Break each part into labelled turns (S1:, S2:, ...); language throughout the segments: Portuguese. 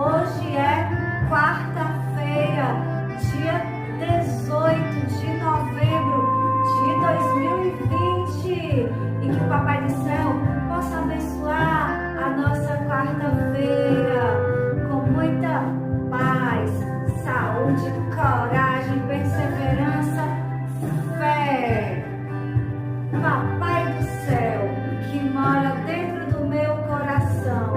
S1: Hoje é quarta-feira, dia 18 de novembro de 2020, e que o Papai do Céu possa abençoar a nossa quarta-feira com muita paz, saúde, coragem, perseverança, fé. Papai do Céu, que mora dentro do meu coração,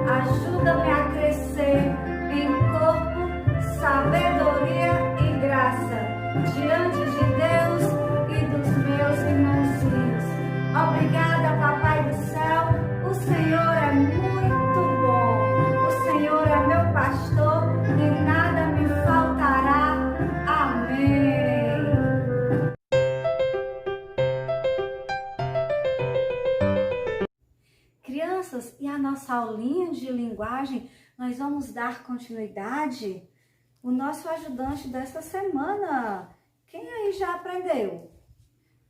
S1: ajuda-me a crescer em corpo, sabedoria e graça diante de Deus e dos meus irmãozinhos. Obrigada, Papai do Céu. O Senhor é muito bom. O Senhor é meu pastor e nada me faltará. Amém. Crianças, e a nossa aulinha de linguagem, nós vamos dar continuidade. O nosso ajudante desta semana, quem aí já aprendeu?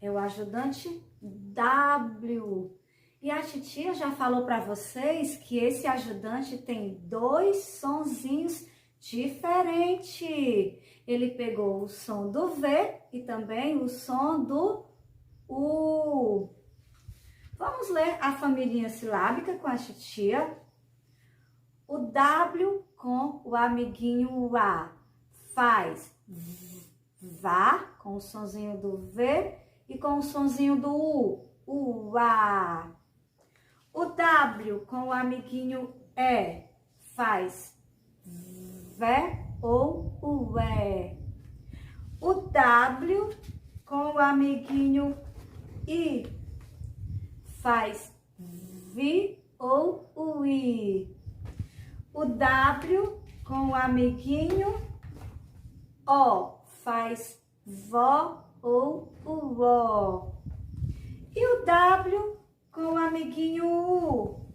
S1: É o ajudante W. E a titia já falou para vocês que esse ajudante tem dois sonzinhos diferentes. Ele pegou o som do V e também o som do U. Vamos ler a família silábica com a titia. O W com o amiguinho A faz vá, com o sonzinho do V e com o sonzinho do U, A. O W com o amiguinho E faz vé ou ué. O W com o amiguinho I faz vi ou ui. O W com o amiguinho O faz vó ou uó. E o W com o amiguinho U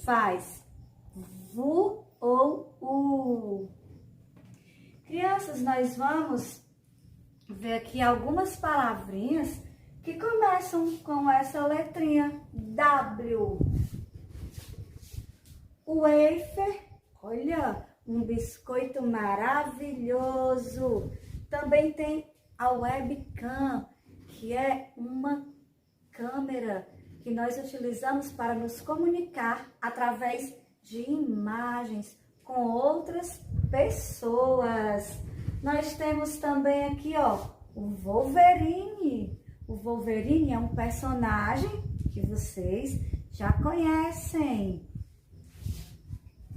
S1: faz vu ou u. Crianças, nós vamos ver aqui algumas palavrinhas que começam com essa letrinha W. O wafer, olha, um biscoito maravilhoso. Também tem a webcam, que é uma câmera que nós utilizamos para nos comunicar através de imagens com outras pessoas. Nós temos também aqui, ó, o Wolverine. O Wolverine é um personagem que vocês já conhecem.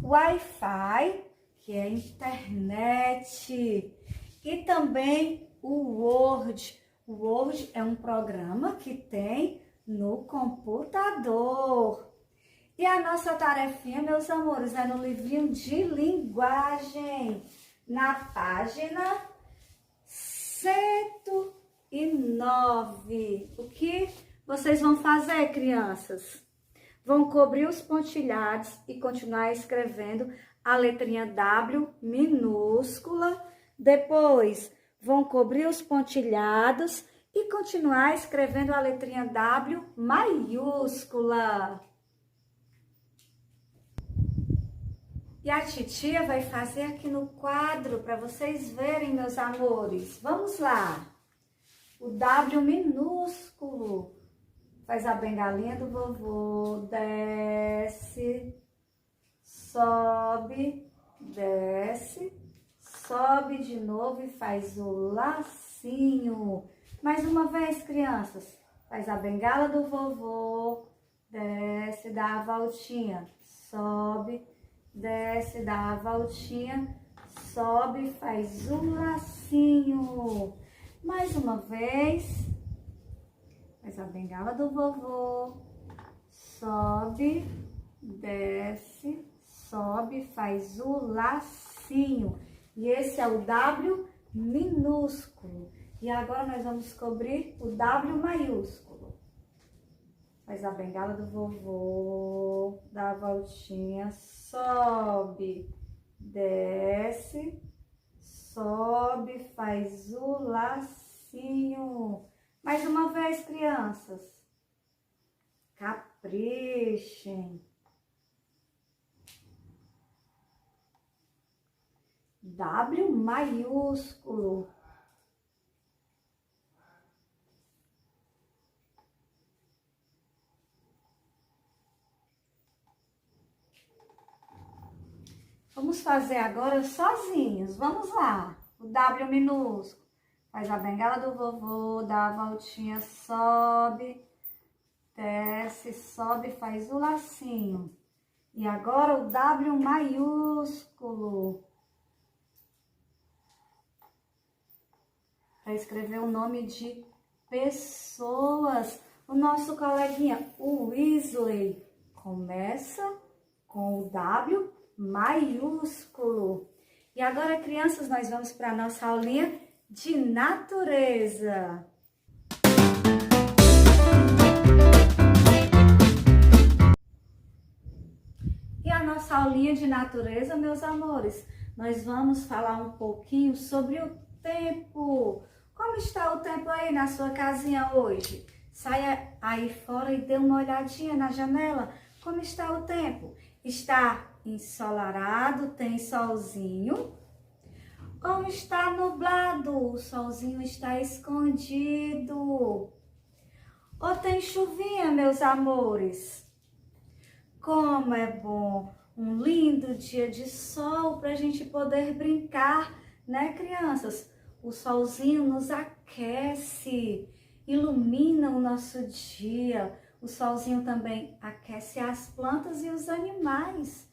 S1: Wi-Fi, que é internet. E também o Word. O Word é um programa que tem no computador. E a nossa tarefinha, meus amores, é no livrinho de linguagem, na página 109. O que vocês vão fazer, crianças? vão cobrir os pontilhados e continuar escrevendo a letrinha W minúscula. Depois, vão cobrir os pontilhados e continuar escrevendo a letrinha W maiúscula. E a titia vai fazer aqui no quadro para vocês verem, meus amores. Vamos lá. O W minúsculo. Faz a bengalinha do vovô. Desce. Sobe. Desce. Sobe de novo e faz o lacinho. Mais uma vez, crianças. Faz a bengala do vovô. Desce, dá a voltinha. Sobe. Desce, dá a voltinha, sobe, faz um lacinho. Mais uma vez, faz a bengala do vovô, sobe, desce, sobe, faz o lacinho. E esse é o W minúsculo. E agora nós vamos cobrir o W maiúsculo. Faz a bengala do vovô, dá a voltinha, sobe, desce, sobe, faz o lacinho. Mais uma vez, crianças. Caprichem. W maiúsculo. Vamos fazer agora sozinhos. Vamos lá. O W minúsculo. Faz a bengala do vovô, dá a voltinha, sobe, desce, sobe, faz o lacinho. E agora o W maiúsculo. Para escrever o nome de pessoas. O nosso coleguinha, o Weasley, começa com o W maiúsculo. E agora, crianças, nós vamos para a nossa aulinha de natureza. E a nossa aulinha de natureza, meus amores, nós vamos falar um pouquinho sobre o tempo. Como está o tempo aí na sua casinha hoje? Saia aí fora e dê uma olhadinha na janela. Como está o tempo? Está ensolarado, tem solzinho, ou está nublado, o solzinho está escondido, ou tem chuvinha, meus amores? Como é bom um lindo dia de sol para a gente poder brincar, né, crianças? O solzinho nos aquece, ilumina o nosso dia. O solzinho também aquece as plantas e os animais.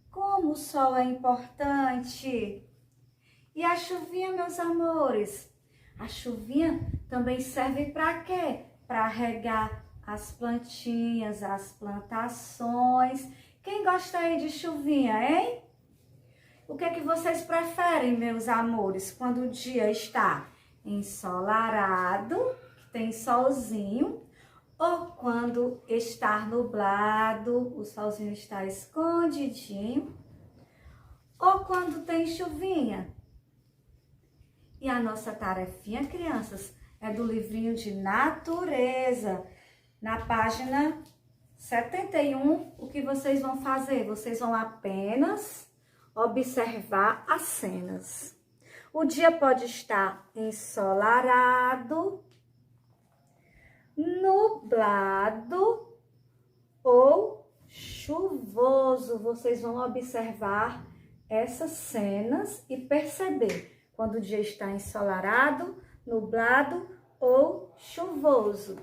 S1: Como o sol é importante! E a chuvinha, meus amores? A chuvinha também serve para quê? Para regar as plantinhas, as plantações. Quem gosta aí de chuvinha, hein? O que é que vocês preferem, meus amores, quando o dia está ensolarado, que tem solzinho, ou quando está nublado, o solzinho está escondidinho, ou quando tem chuvinha? E a nossa tarefinha, crianças, é do livrinho de natureza. Na página 71, o que vocês vão fazer? Vocês vão apenas observar as cenas. O dia pode estar ensolarado, nublado ou chuvoso. Vocês vão observar essas cenas e perceber quando o dia está ensolarado, nublado ou chuvoso.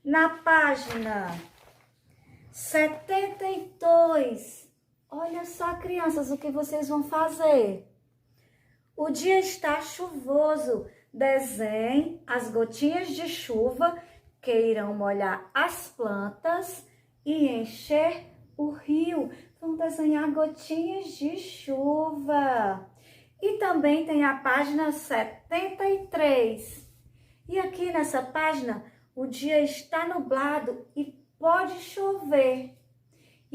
S1: Na página 72, olha só, crianças, o que vocês vão fazer. O dia está chuvoso. Desenhe as gotinhas de chuva que irão molhar as plantas e encher o rio. Vão desenhar gotinhas de chuva. E também tem a página 73. E aqui nessa página, o dia está nublado e pode chover.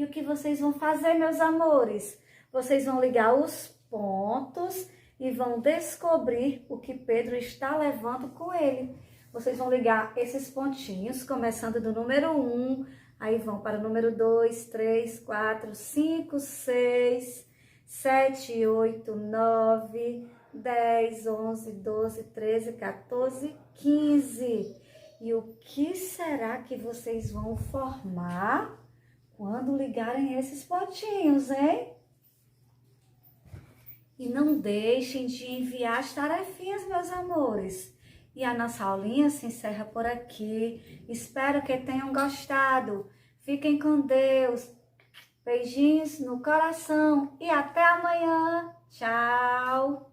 S1: E o que vocês vão fazer, meus amores? Vocês vão ligar os pontos e vão descobrir o que Pedro está levando com ele. Vocês vão ligar esses pontinhos, começando do número 1, aí vão para o número 2, 3, 4, 5, 6, 7, 8, 9, 10, 11, 12, 13, 14, 15. E o que será que vocês vão formar quando ligarem esses pontinhos, hein? E não deixem de enviar as tarefinhas, meus amores. E a nossa aulinha se encerra por aqui. Espero que tenham gostado. Fiquem com Deus. Beijinhos no coração e até amanhã. Tchau!